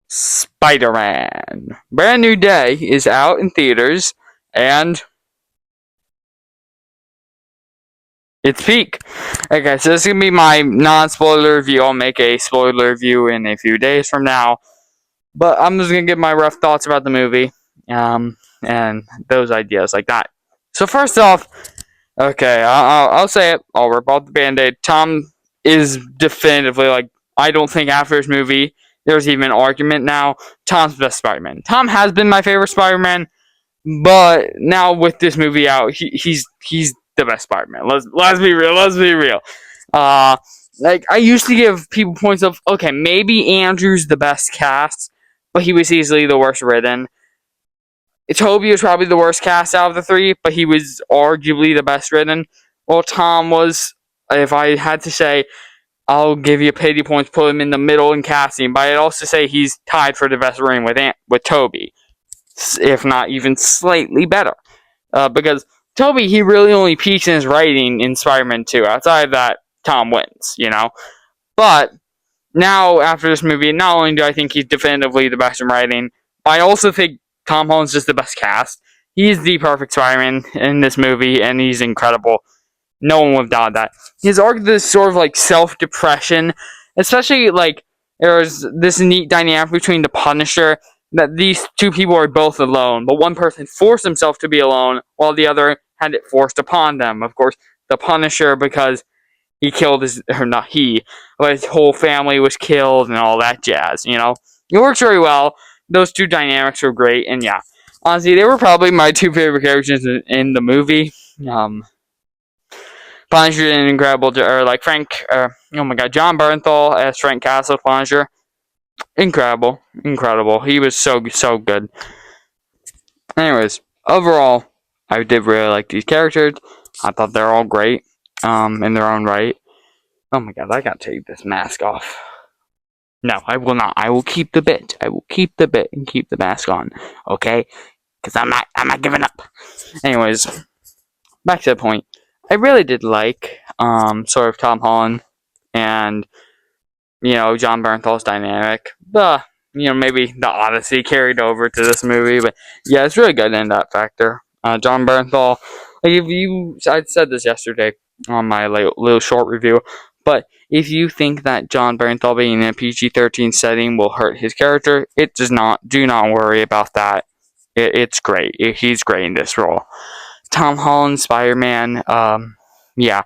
Spider-Man Brand New Day is out in theaters, and it's peak. Okay, so this is gonna be my non-spoiler review. I'll make a spoiler review in a few days from now, but I'm just gonna give my rough thoughts about the movie, and those ideas like that. So first off, okay, I'll say it. I'll rip off the Band-Aid. Tom is definitively, like, I don't think after this movie there's even an argument now. Tom's the best Spider-Man. Tom has been my favorite Spider-Man, but now with this movie out, he's the best Spider-Man. Let's be real. Let's be real. Uh, like, I used to give people points of, okay, maybe Andrew's the best cast, but he was easily the worst written. Toby was probably the worst cast out of the three, but he was arguably the best written. Well, Tom was, if I had to say, I'll give you pity points, put him in the middle in casting, but I'd also say he's tied for the best writing with Toby, if not even slightly better. Because Toby, he really only peaks in his writing in Spider-Man 2. Outside of that, Tom wins, you know? But now, after this movie, not only do I think he's definitively the best in writing, I also think Tom Holland's just the best cast. He's the perfect Spider-Man in this movie, and he's incredible. No one would have doubted that. His arc, this sort of like self-depression, especially like there's this neat dynamic between the Punisher, that these two people are both alone, but one person forced himself to be alone, while the other had it forced upon them. Of course, the Punisher, because he killed his, or not he, but his whole family was killed and all that jazz, you know? It works very well. Those two dynamics were great, and yeah. Honestly, they were probably my two favorite characters in the movie. Punisher and incredible, or like Frank, oh my god, John Bernthal as Frank Castle Punisher. Incredible. He was so good. Anyways, overall, I did really like these characters. I thought they're all great, in their own right. Oh my god, I gotta take this mask off. No, I will not. I will keep the bit. I will keep the bit and keep the mask on. Okay? Because I'm not giving up. Anyways, back to the point. I really did like, sort of Tom Holland and, John Bernthal's dynamic. Maybe the Odyssey carried over to this movie, but yeah, it's really good in that factor. John Bernthal, I said this yesterday on my little short review, but if you think that John Bernthal being in a PG-13 setting will hurt his character, it does not. Do not worry about that. It's great. He's great in this role. Tom Holland, Spider-Man, yeah.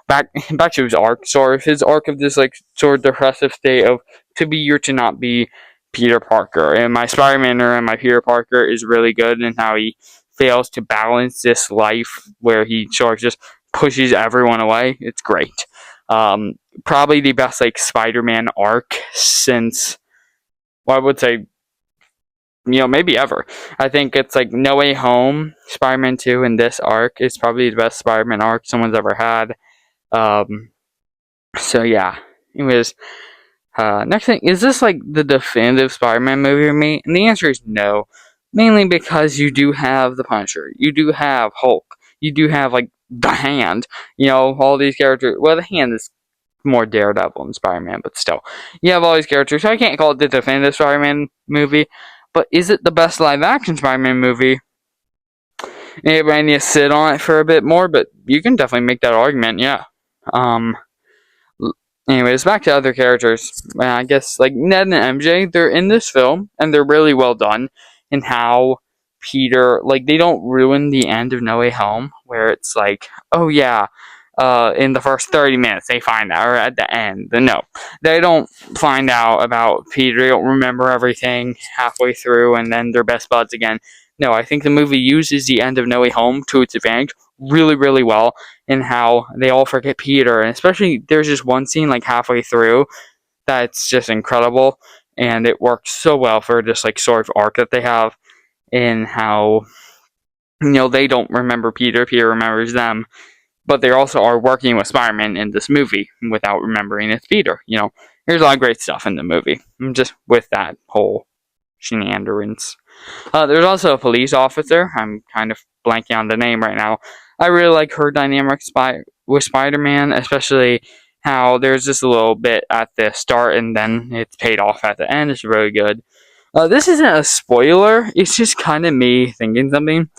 Back to his arc, his arc of this like sort of depressive state of to be or to not be Peter Parker. And my Spider-Man and my Peter Parker is really good in how he fails to balance this life where he sort of just pushes everyone away. It's great. Probably the best like Spider-Man arc since, well, I would say, maybe ever. I think it's like No Way Home, Spider-Man 2, and this arc is probably the best Spider-Man arc someone's ever had. So yeah. Anyways, next thing, is this like the definitive Spider-Man movie for me? And the answer is no. Mainly because you do have the Punisher, you do have Hulk, you do have like the Hand, all these characters. Well, the Hand is more Daredevil than Spider-Man, but still, you have all these characters. So I can't call it the definitive Spider-Man movie. But is it the best live-action Spider-Man movie? Anybody need to sit on it for a bit more, but you can definitely make that argument, yeah. Anyways, back to other characters. I guess, like, Ned and MJ, they're in this film, and they're really well done in how Peter, like, they don't ruin the end of No Way Home, where it's like, oh yeah, in the first 30 minutes they find out, or at the end. No, they don't find out about Peter. They don't remember everything halfway through, and then they're best buds again. No, I think the movie uses the end of No Way Home to its advantage really, really well in how they all forget Peter, and especially there's just one scene like halfway through that's just incredible, and it works so well for this like sort of arc that they have in how they don't remember Peter remembers them, but they also are working with Spider-Man in this movie without remembering it's Peter. There's a lot of great stuff in the movie, just with that whole shenanigans. There's also a police officer. I'm kind of blanking on the name right now. I really like her dynamic with Spider-Man, especially how there's just a little bit at the start and then it's paid off at the end. It's really good. This isn't a spoiler. It's just kind of me thinking something.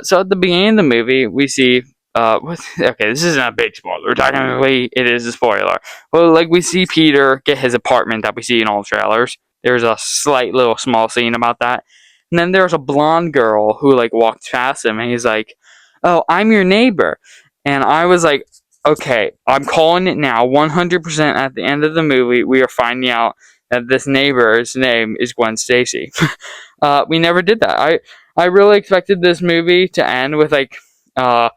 So at the beginning of the movie, we see. Okay, this isn't a big spoiler. Technically, it is a spoiler. Well, like we see Peter get his apartment that we see in all the trailers. There's a slight little small scene about that. And then there's a blonde girl who like walks past him, and he's like, "Oh, I'm your neighbor." And I was like, "Okay, I'm calling it now. 100% at the end of the movie, we are finding out that this neighbor's name is Gwen Stacy." We never did that. I really expected this movie to end with like uh,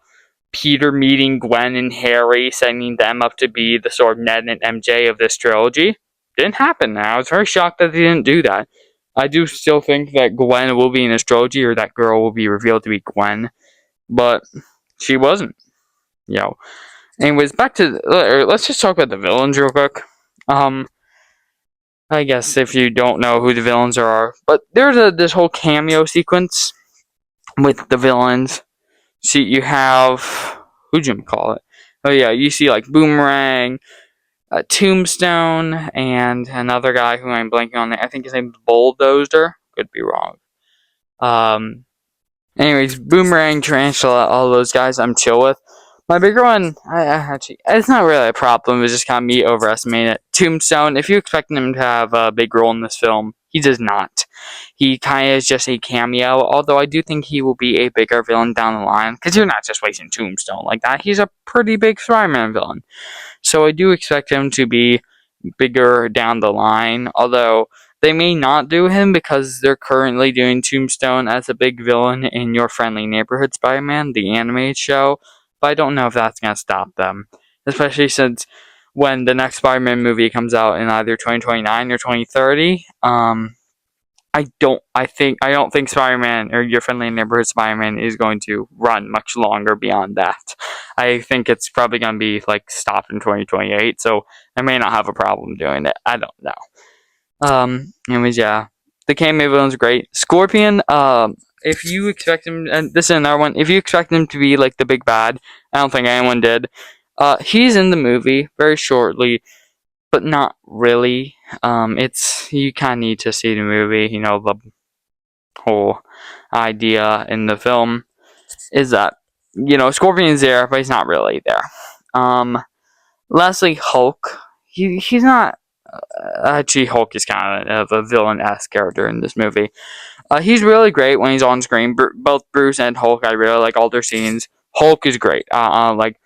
Peter meeting Gwen and Harry, setting them up to be the sort of Ned and MJ of this trilogy. Didn't happen. I was very shocked that they didn't do that. I do still think that Gwen will be in this trilogy, or that girl will be revealed to be Gwen, but she wasn't. You know. Anyways, back to let's just talk about the villains real quick. Um, I guess if you don't know who the villains are, but there's this whole cameo sequence with the villains. See, you have who'd you call it? Oh yeah, you see like Boomerang, Tombstone, and another guy who I'm blanking on. I think his name's Bulldozer. Could be wrong. Um, Anyways, Boomerang, Tarantula, all those guys I'm chill with. My bigger one, I actually, it's not really a problem. It's just kind of me overestimating it. Tombstone, if you expect him to have a big role in this film, he does not. He kind of is just a cameo, although I do think he will be a bigger villain down the line, because you're not just wasting Tombstone like that. He's a pretty big Spider-Man villain. So I do expect him to be bigger down the line, although they may not do him because they're currently doing Tombstone as a big villain in Your Friendly Neighborhood Spider-Man, the animated show, but I don't know if that's going to stop them, especially since when the next Spider-Man movie comes out in either 2029 or 2030, I don't think Spider-Man or Your Friendly Neighborhood Spider-Man is going to run much longer beyond that. I think it's probably going to be like stopped in 2028, so I may not have a problem doing it. I don't know. Anyways, yeah, the cameo villain's great. Scorpion. If you expect him, and this is another one. If you expect him to be like the big bad, I don't think anyone did. He's in the movie very shortly, but not really. It's you kind of need to see the movie. You know, the whole idea in the film is that Scorpion's there, but he's not really there. Lastly, Hulk. He's not. Actually, Hulk is kind of a villain-esque character in this movie. He's really great when he's on screen. Both Bruce and Hulk, I really like all their scenes. Hulk is great. Like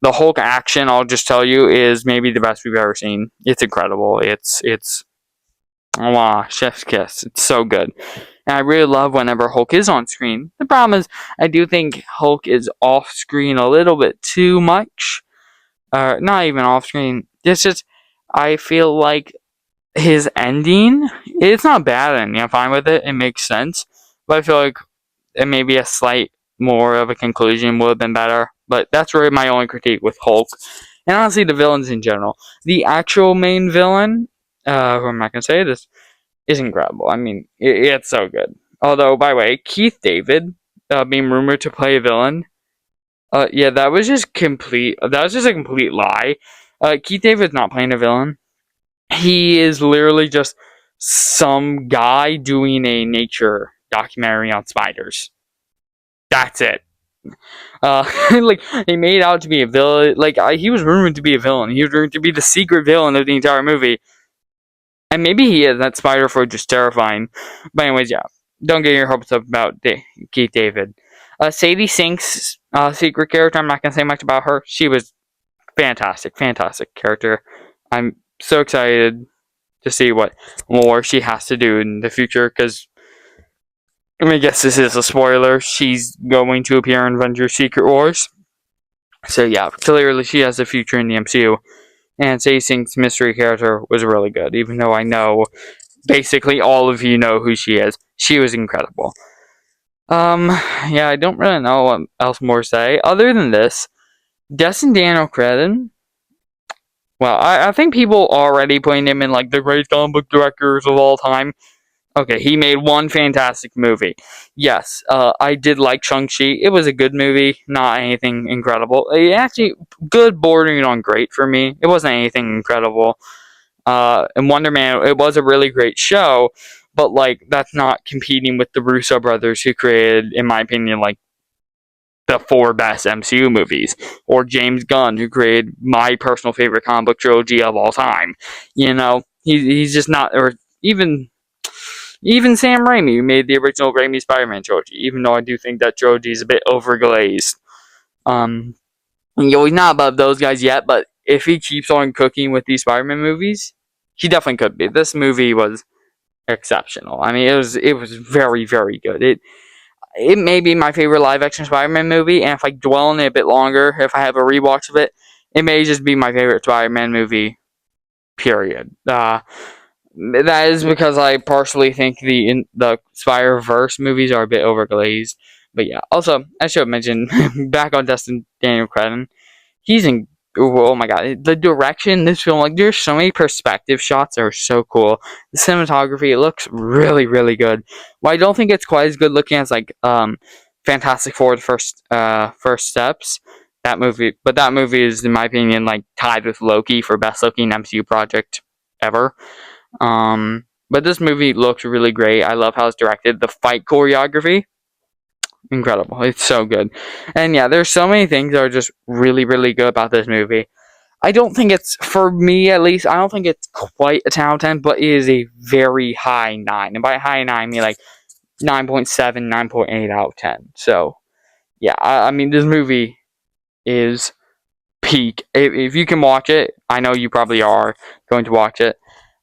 the Hulk action, I'll just tell you, is maybe the best we've ever seen. It's incredible. It's chef's kiss. It's so good. And I really love whenever Hulk is on screen. The problem is, I do think Hulk is off screen a little bit too much. Not even off screen. It's just, I feel like his ending, it's not bad ending. I'm fine with it. It makes sense. But I feel like maybe a slight more of a conclusion would have been better. But that's really my only critique with Hulk. And honestly, the villains in general. The actual main villain, who I'm not going to say this, is incredible. I mean, it's so good. Although, by the way, Keith David, being rumored to play a villain, yeah, that was just a complete lie. Keith David's not playing a villain. He is literally just some guy doing a nature documentary on spiders. That's it. Like, he made out to be a villain. Like, he was rumored to be a villain. He was rumored to be the secret villain of the entire movie. And maybe he is. That spider for just terrifying. But anyways, yeah. Don't get your hopes up about Keith David. Sadie Sink's secret character, I'm not going to say much about her. She was fantastic character. I'm so excited to see what more she has to do in the future, because I guess this is a spoiler. She's going to appear in Avengers Secret Wars. So yeah, clearly she has a future in the MCU. And Sadie Sink's mystery character was really good, even though I know basically all of you know who she is. She was incredible. Yeah, I don't really know what else more to say. Other than this, Destin Daniel Cretton, well, I think people are already putting him in like the greatest comic book directors of all time. Okay, he made one fantastic movie. Yes, I did like Shang-Chi. It was a good movie, not anything incredible. Actually, good bordering on great for me. It wasn't anything incredible. And Wonder Man, it was a really great show, but like that's not competing with the Russo brothers who created, in my opinion, like the four best MCU movies, or James Gunn who created my personal favorite comic book trilogy of all time. He's just not, or even Sam Raimi, who made the original Raimi Spider-Man trilogy, even though I do think that trilogy is a bit overglazed. Um, he's not above those guys yet, but if he keeps on cooking with these Spider-Man movies, he definitely could be. This movie was exceptional. I mean, it was very, very good. It may be my favorite live action Spider-Man movie, and if I dwell on it a bit longer, if I have a rewatch of it, it may just be my favorite Spider-Man movie. Period. That is because I partially think the Spider-Verse movies are a bit overglazed. But yeah, also I should have mentioned back on Dustin Daniel Cretton, he's in. Oh my god, the direction in this film, like there's so many perspective shots that are so cool. The cinematography, it looks really, really good. Well, I don't think it's quite as good looking as like Fantastic Four: The First Steps. That movie, but that movie is, in my opinion, like tied with Loki for best looking MCU project ever. But this movie looks really great. I love how it's directed. The fight choreography, incredible. It's so good. And yeah, there's so many things that are just really, really good about this movie. I don't think it's, for me at least, I don't think it's quite a 10 out of 10, but it is a very high 9. And by high 9, I mean like 9.7, 9.8 out of 10. So, yeah, I mean, this movie is peak. If you can watch it, I know you probably are going to watch it.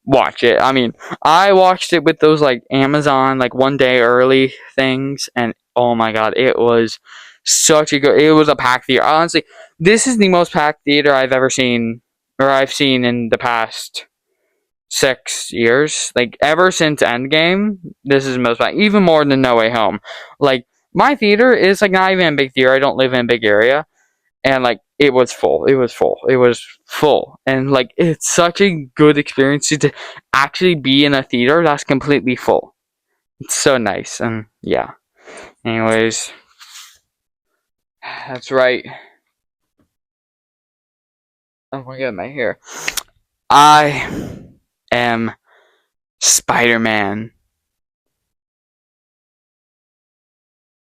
Watch it. I mean, I watched it with those like Amazon like one day early things, and oh my god, it was such a good. It was a packed theater. Honestly, this is the most packed theater I've ever seen, or I've seen in the past 6 years. Like ever since Endgame, this is the most packed. Even more than No Way Home. Like my theater is like not even a big theater. I don't live in a big area, and like it was full. It was full, and like it's such a good experience to actually be in a theater that's completely full. It's so nice, and yeah. Anyways, that's right. Oh my god, my hair. I am Spider-Man.